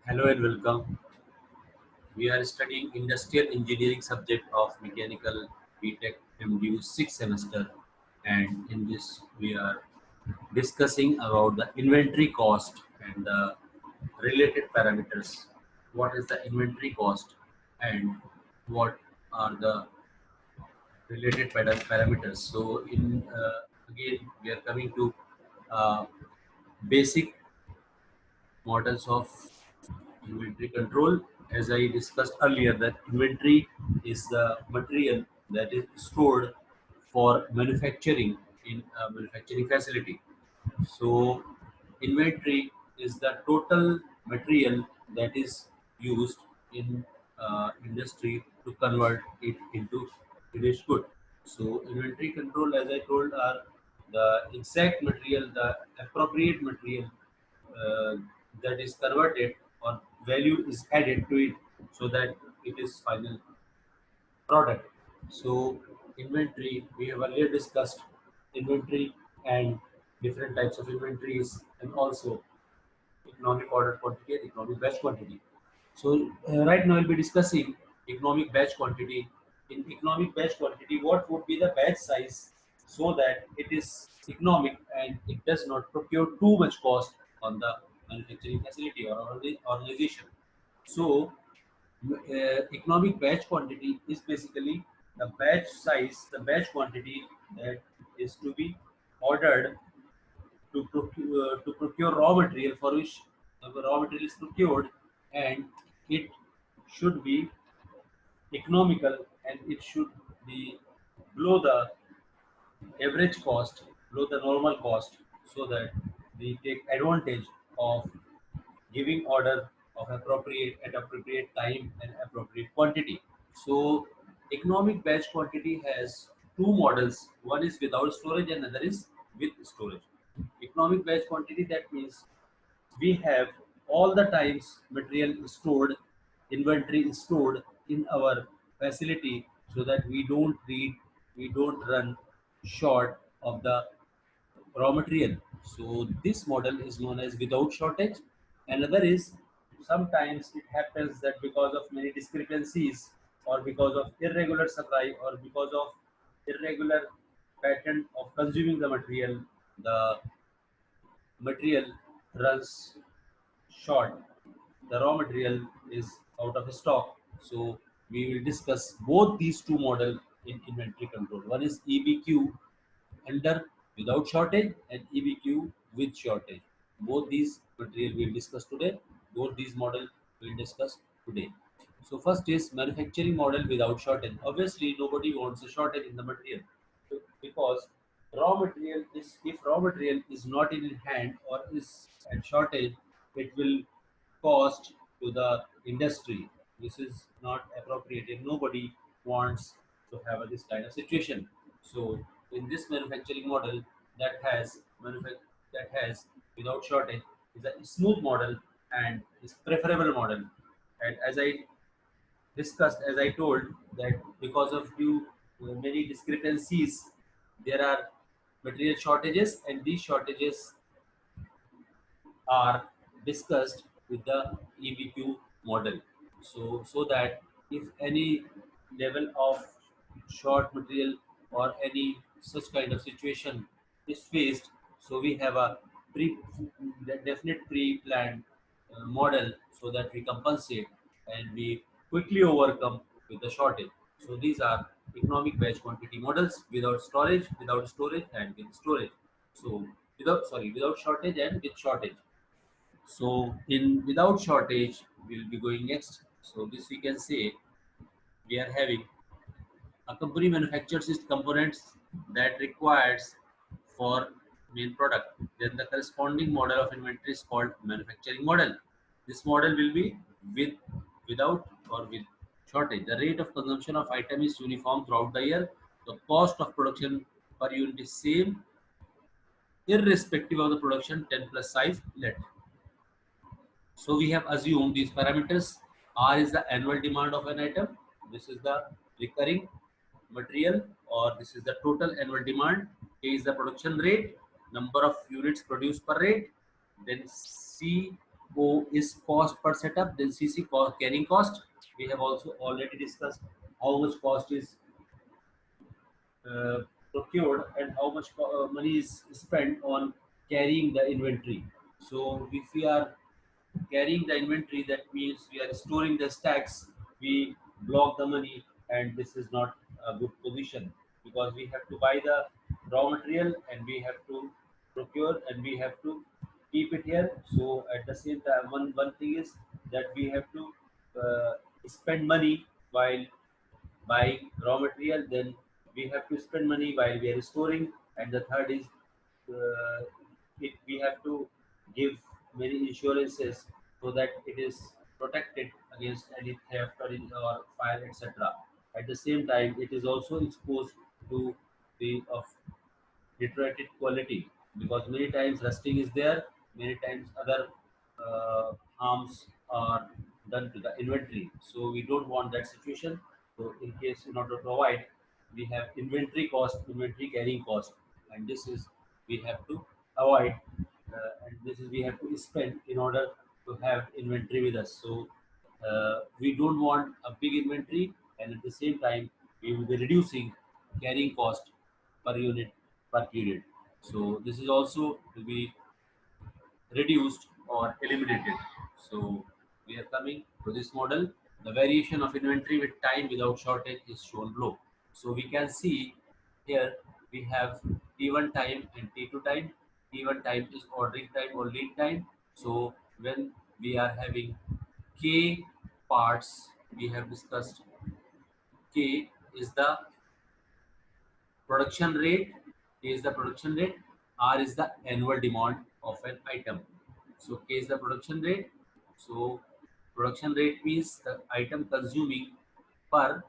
Hello and welcome. We are studying industrial engineering subject of mechanical BTech MDU 6th semester, and in this we are discussing about the inventory cost and the related parameters. What is the inventory cost and what are the related parameters? So in again we are coming to uh, basic models of inventory control. As I discussed earlier, that inventory is the material that is stored for manufacturing in a manufacturing facility. So inventory is the total material that is used in industry to convert it into finished good. So inventory control, as I told, are the exact material, the appropriate material uh, that is converted or value is added to it so that it is final product. So inventory, we have earlier discussed inventory and different types of inventories and also economic order quantity and economic batch quantity. So right now we'll be discussing economic batch quantity. In economic batch quantity, what would be the batch size so that it is economic and it does not procure too much cost on the manufacturing facility or organization. So economic batch quantity is basically the batch size, the batch quantity that is to be ordered to procure raw material for which the raw material is procured, and it should be economical and it should be below the average cost, below the normal cost, so that we take advantage of giving order of appropriate at appropriate time and appropriate quantity. So economic batch quantity has two models. One is without storage and another is with storage. Economic batch quantity, that means we have all the times material stored, inventory is stored in our facility so that we don't run short of the raw material. So this model is known as without shortage. Another is sometimes it happens that because of many discrepancies or because of irregular supply or because of irregular pattern of consuming the material runs short. The raw material is out of stock. So we will discuss both these two models in inventory control. One is EBQ under without shortage and EBQ with shortage. Both these material we will discuss today. Both these model we will discuss today. So first is manufacturing model without shortage. Obviously, nobody wants a shortage in the material because raw material is if raw material is not in hand or is at shortage, it will cost to the industry. This is not appropriate and nobody wants to have this kind of situation. So in this manufacturing model that has that has without shortage is a smooth model and is preferable model. And as I discussed, as I told, that because of due many discrepancies, there are material shortages, and these shortages are discussed with the EBQ model. So that if any level of short material or any such kind of situation is faced, so we have a pre definite pre-planned model so that we compensate and we quickly overcome with the shortage. So these are economic batch quantity models without storage, and with storage. So without shortage and with shortage. So in without shortage, we'll be going next. So this we can say we are having a company manufactures its components that requires for main product. Then the corresponding model of inventory is called manufacturing model. This model will be with, without or with shortage. The rate of consumption of item is uniform throughout the year. The cost of production per unit is same irrespective of the production 10 plus size let. So we have assumed these parameters. R is the annual demand of an item. This is the recurring material, or this is the total annual demand. A is the production rate, number of units produced per rate. Then C O is cost per setup, then CC cost, carrying cost. We have also already discussed how much cost is uh, procured and how much money is spent on carrying the inventory. So if we are carrying the inventory, that means we are storing the stacks, we block the money, and this is not a good position because we have to buy the raw material and we have to procure and we have to keep it here. So at the same time, one thing is that we have to uh, spend money while buying raw material, then we have to spend money while we are storing, and the third is we have to give many insurances so that it is protected against any theft or fire, etc. At the same time, it is also exposed to the of deteriorated quality because many times rusting is there, many times other harms are done to the inventory. So we don't want that situation. So in case in order to avoid, we have inventory cost, inventory carrying cost, and this is we have to avoid, and this is we have to spend in order to have inventory with us. So we don't want a big inventory, and at the same time we will be reducing carrying cost per unit per period. So this is also to be reduced or eliminated. So we are coming to this model. The variation of inventory with time without shortage is shown below. So we can see here we have T1 time and T2 time. T1 time is ordering time or lead time. So when we are having K parts, we have discussed K is the production rate, K is the production rate, R is the annual demand of an item. So K is the production rate. So production rate means the item consuming per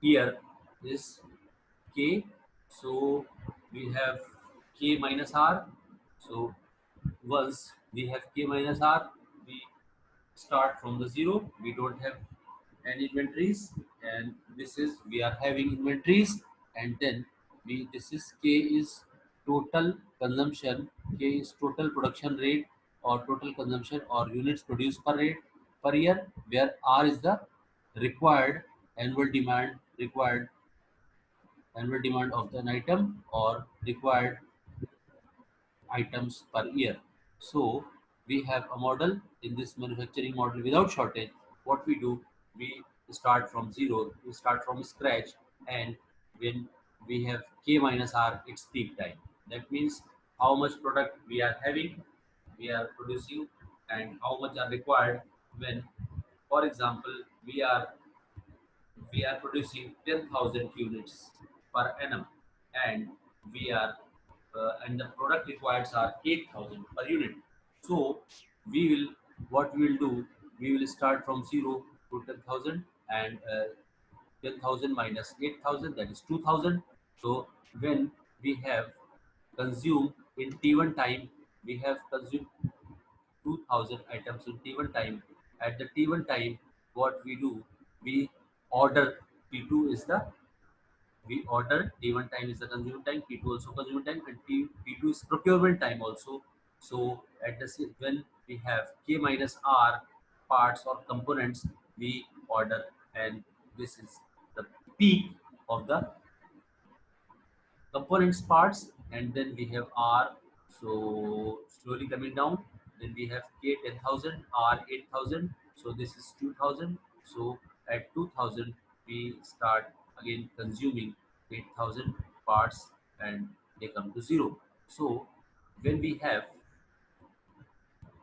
year is K. So we have K minus R. So once we have K minus R, we start from the zero. We don't have any inventories, and this is we are having inventories, and then we this is K is total consumption, K is total production rate or total consumption or units produced per rate per year, where R is the required annual demand, required annual demand of an item or required items per year. So we have a model in this manufacturing model without shortage. What we do, we start from zero, we start from scratch, and when we have K minus R, it's peak time. That means how much product we are having, we are producing, and how much are required when, for example, we are producing 10,000 units per annum, and we are and the product requires are 8,000 per unit. So we will what we will do, we will start from 0 to 10,000, and 10,000 minus 8,000, that is 2,000. So when we have consumed in T1 time, we have consumed 2,000 items in T1 time. At the T1 time, what we do, we order. T2 is the we order. T1 time is the consumer time. T2 also consumer time, and T2 is procurement time also. So at the when we have K minus R parts or components, we order, and this is the peak of the components parts, and then we have R. So slowly coming down, then we have K 10,000, R 8,000. So this is 2,000. So at 2,000 we start again consuming 8,000 parts, and they come to zero. So when we have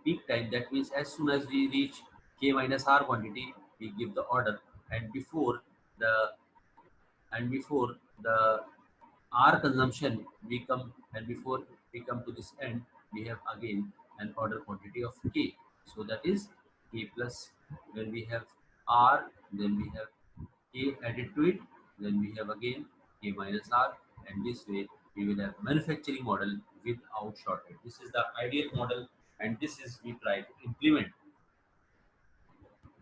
peak time, that means as soon as we reach K minus R quantity, we give the order, and the before the our consumption we come, and before we come to this end, we have again an order quantity of K. So that is K plus, when we have R, then we have K added to it, then we have again K minus R, and this way we will have manufacturing model without shortage. This is the ideal model, and this is we try to implement.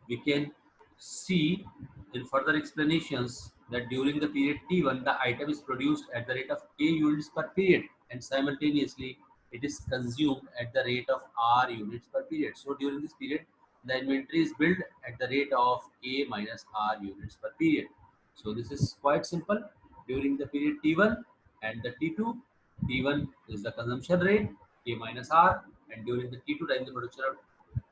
We can see in further explanations that during the period T1, the item is produced at the rate of K units per period, and simultaneously it is consumed at the rate of R units per period. So during this period, the inventory is built at the rate of K minus R units per period. So this is quite simple. During the period T1 and the T2, T1 is the consumption rate, K minus R, and during the T2 time the production of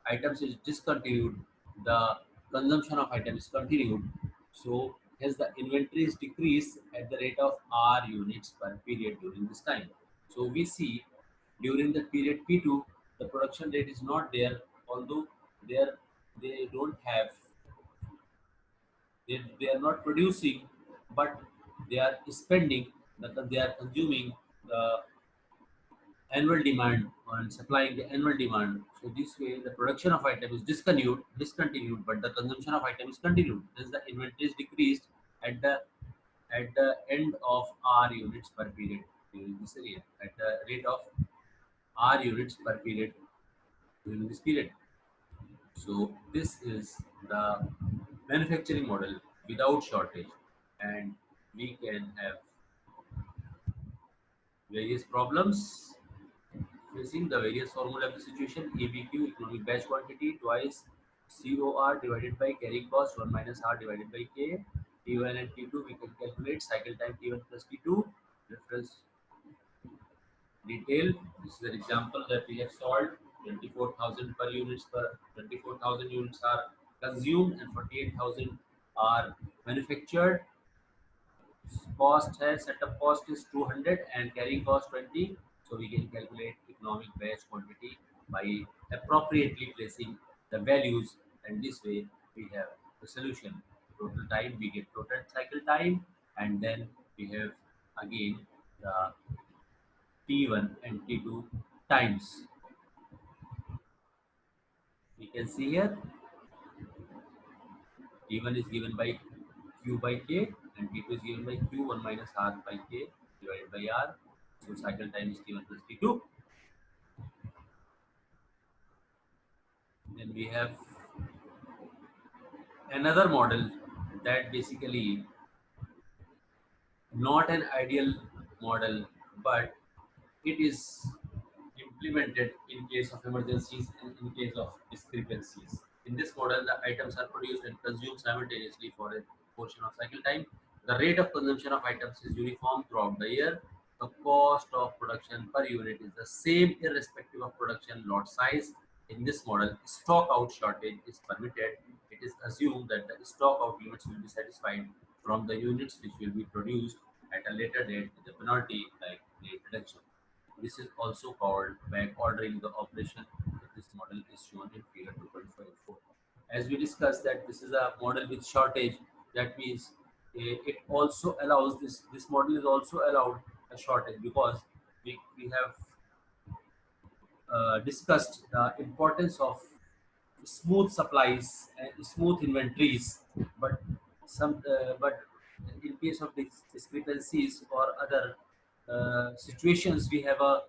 items is discontinued, the consumption of items is continued. So hence the inventory is decreased at the rate of R units per period during this time. So we see during the period P2, the production rate is not there, although they don't have, they are not producing, but they are spending, they are consuming the annual demand and supplying the annual demand. So this way the production of item is discontinued, but the consumption of item is continued. Thus the inventory is decreased at the end of R units per period during this area, at the rate of R units per period during this period. So this is the manufacturing model without shortage, and we can have various problems facing the various formula of the situation. ABQ, economic batch quantity, twice COR divided by carrying cost 1 minus R divided by K. T1 and T2 we can calculate cycle time T1 plus T2. Reference detail. This is an example that we have solved. 24,000 per units per 24,000 units are consumed and 48,000 are manufactured. Cost has setup cost is 200 and carrying cost 20. So we can calculate economic batch quantity by appropriately placing the values, and this way we have the solution. Total time, we get total cycle time, and then we have again the T1 and T2 times. We can see here T1 is given by Q by K and T2 is given by Q1 minus R by K divided by R. So cycle time is T1 plus T2. Then we have another model that basically not an ideal model, but it is implemented in case of emergencies and in case of discrepancies. In this model, the items are produced and consumed simultaneously for a portion of cycle time. The rate of consumption of items is uniform throughout the year. The cost of production per unit is the same irrespective of production lot size. In this model, stock out shortage is permitted. It is assumed that the stock out limits will be satisfied from the units which will be produced at a later date with a penalty like rate reduction. This is also called back ordering the operation. This model is shown in figure 2.54. As we discussed that this is a model with shortage, that means it also allows this model is also allowed a shortage because we have discussed the importance of smooth supplies and smooth inventories, but but in case of discrepancies or other situations, we have a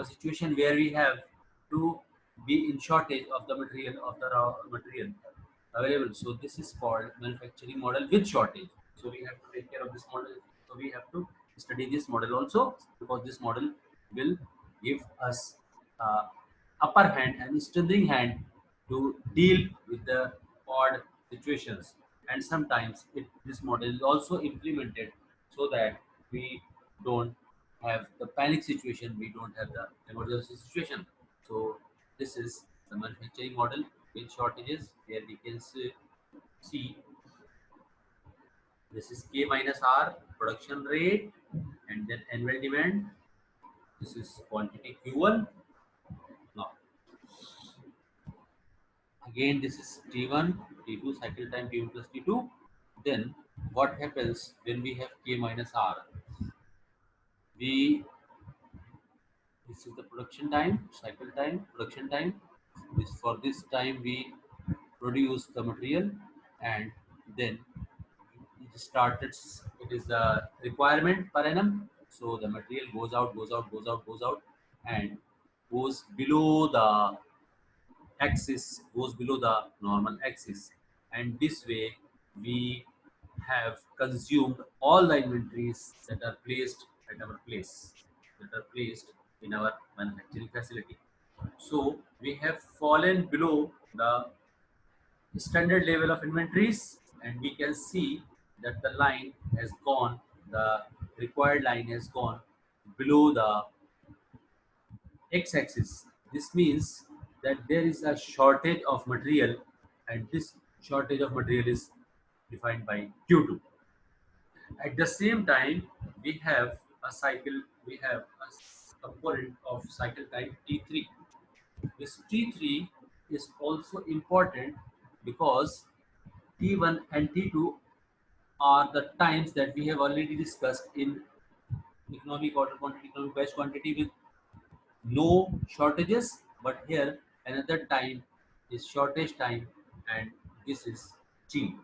situation where we have to be in shortage of the material, of the raw material available. So this is called manufacturing model with shortage. So we have to take care of this model. So we have to study this model also, because this model will give us upper hand and strengthening hand to deal with the odd situations. And sometimes this model is also implemented so that we don't have the panic situation, we don't have the emergency situation. So this is the manufacturing model with shortages, where we can see this is K minus R production rate, and then annual demand. This is quantity Q1. Now again this is T1, T2 cycle time T1 plus T2. Then what happens when we have K minus R? We This is the production time, cycle time, production time. This for this time we produce the material, and then it started. It is the requirement per annum. So the material goes out, goes out, goes out, goes out, and goes below the axis, goes below the normal axis, and this way we have consumed all the inventories that are placed at our place. that are placed in our manufacturing facility. So we have fallen below the standard level of inventories, and we can see that the line has gone, the required line has gone below the x-axis. This means that there is a shortage of material, and this shortage of material is defined by Q2. At the same time, we have a cycle, we have a component of cycle time T3. This T3 is also important because T1 and T2 are the times that we have already discussed in economic order quantity, economic batch quantity with no shortages, but here another time is shortage time, and this is T,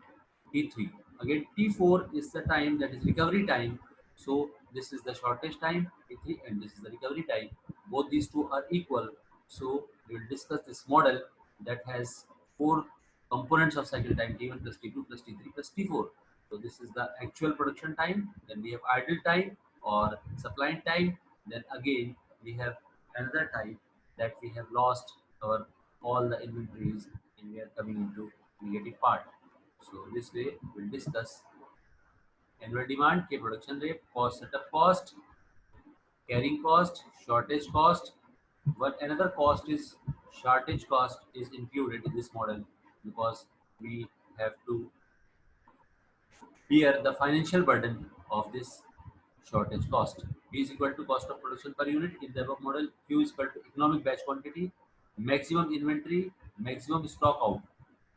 T3. Again, T4 is the time that is recovery time. So this is the shortage time, T3, and this is the recovery time. Both these two are equal. So we will discuss this model that has four components of cycle time, T1 plus T2 plus T3 plus T4. So this is the actual production time. Then we have idle time or supply time. Then again we have another time that we have lost our all the inventories and we are coming into negative part. So this way we'll discuss annual demand, K production rate, cost, setup cost, carrying cost, shortage cost. But another cost is shortage cost is included in this model because we have to bear the financial burden of this shortage cost. P is equal to cost of production per unit. In the above model, Q is equal to economic batch quantity, maximum inventory, maximum stock out.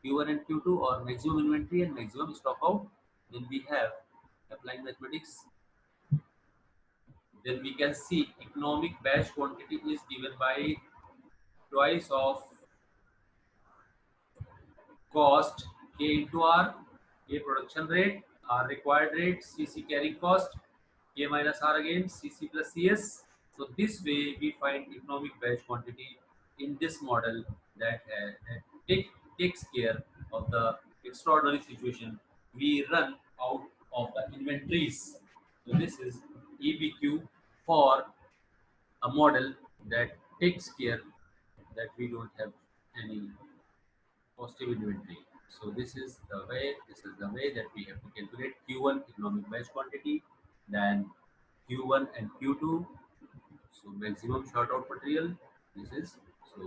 Q1 and Q2, or maximum inventory and maximum stock out. Then we have applying mathematics. Then we can see economic batch quantity is given by twice of cost K into R, K production rate, R required rate, CC carrying cost, K minus R again, CC plus CS. So this way we find economic batch quantity in this model that takes care of the extraordinary situation. We run out of the inventories. So this is EBQ for a model that takes care that we don't have any positive inventory. So this is the way that we have to calculate Q1 economic batch quantity, then Q1 and Q2. So maximum short out material. This is so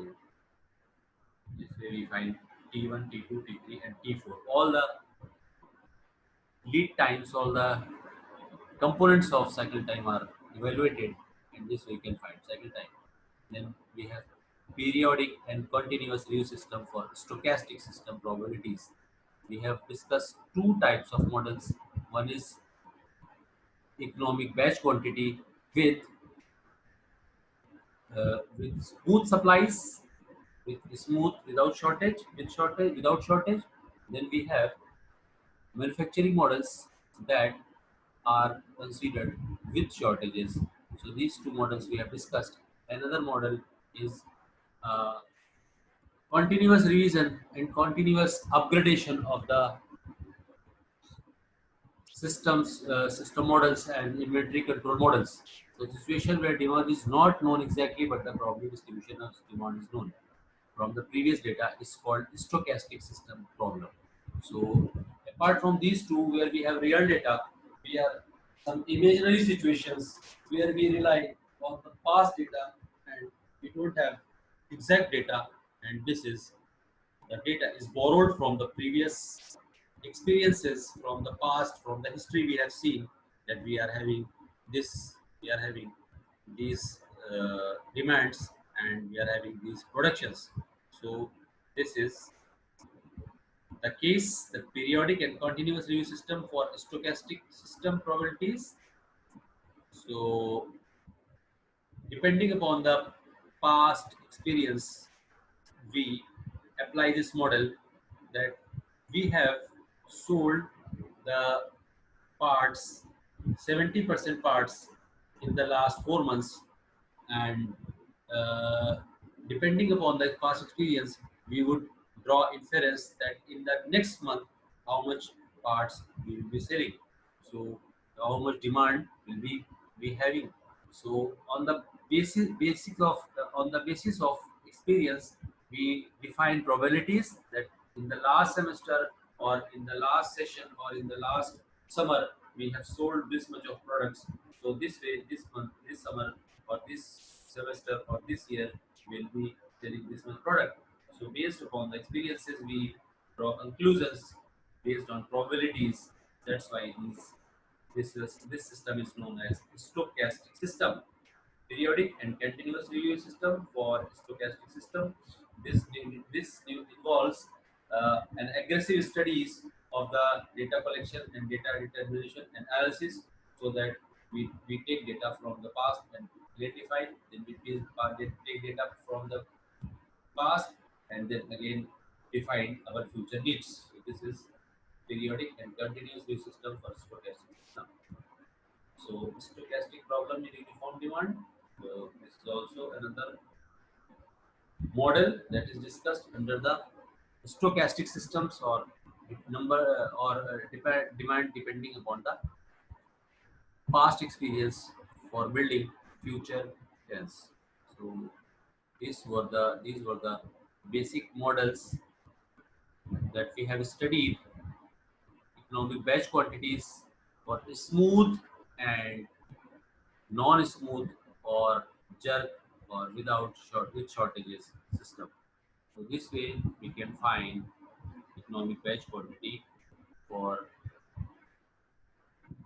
this way we find T1, T2, T3, and T4. All the lead times, all the components of cycle time are evaluated, and this way we can find cycle time. Then we have periodic and continuous review system for stochastic system probabilities. We have discussed two types of models. One is economic batch quantity with smooth supplies, with smooth without shortage, with shortage without shortage. Then we have manufacturing models that are considered with shortages. So these two models we have discussed. Another model is uh, continuous revision and continuous upgradation of the system models and inventory control models. So situation where demand is not known exactly, but the probability distribution of demand is known from the previous data is called stochastic system problem. So apart from these two, where we have real data, we have some imaginary situations where we rely on the past data and we don't have exact data, and this is the data is borrowed from the previous experiences from the past, from the history we have seen that we are having this, we are having these demands and we are having these productions. So this is the case, the periodic and continuous review system for stochastic system probabilities. So depending upon the past experience, we apply this model that we have sold the parts 70% parts in the last 4 months, and uh, depending upon the past experience we would draw inference that in the next month how much parts we will be selling, so how much demand will we be having. So on the basis of experience, we define probabilities that in the last semester or in the last session or in the last summer we have sold this much of products. So this way, this month, this summer, or this semester or this year, will be selling this much product. So based upon the experiences, we draw conclusions based on probabilities. That's why this system is known as stochastic system. Periodic and continuous review system for stochastic system. This involves an aggressive studies of the data collection and data determination and analysis, so that we take data from the past and identify, then take data from the past and then again define our future needs. So this is periodic and continuous review system for stochastic system. So stochastic problem in uniform demand. So this is also another model that is discussed under the stochastic systems, or number demand depending upon the past experience for building future tense. So these were the basic models that we have studied. Economic batch quantities for smooth and non-smooth or jerk or with shortages system. So this way we can find economic batch quantity for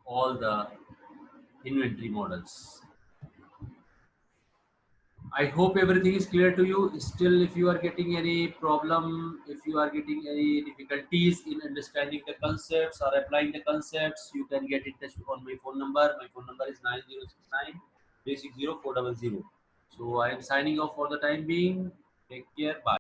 all the inventory models. I hope everything is clear to you. Still, if you are getting any problem, if you are getting any difficulties in understanding the concepts or applying the concepts, you can get in touch on my phone number. My phone number is 9069 360 400. So I am signing off for the time being. Take care. Bye.